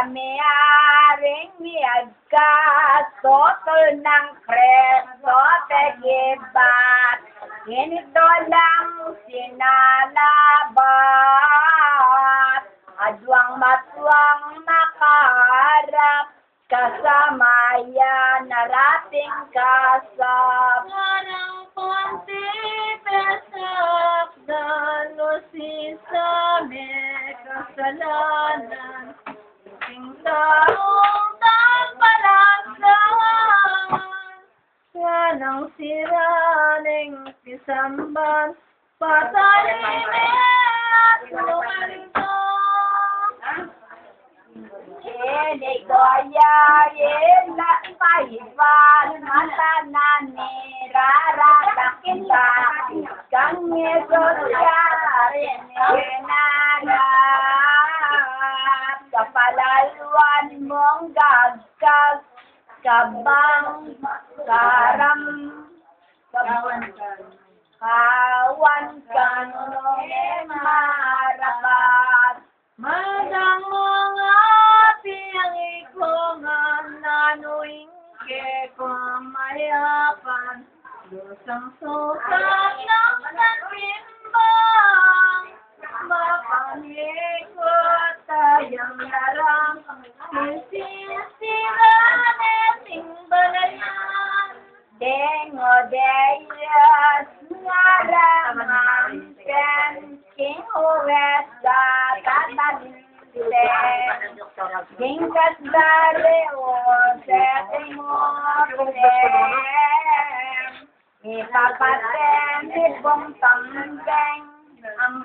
Miaring miagka, sotol ng kreso, tegibat. Ganito lang sinalabat, adwang matwang nakaharap, kasama yan narating kasap. Parang konti pesak, dalusin sa may kasalanan. Sing taong tampalasan, sanang siraning kisamban, patalime at lumento. Goya, yela, paivan, matanani, rararakinta, kanye sosyarin, yenarap, kapalaluan mong gagkag, kabang, karam, kawan kan, marapat, Madang mga piyang ikongan, nanuing ke kumayapan, lusang sukat ng nagtimbang, mapangikot tayang larang, sisiraneting balayan. dengo deyas, ngarangan, ken, king huwesa, Tingkat dari setting mo, ipapaten, ibong tambeng, ang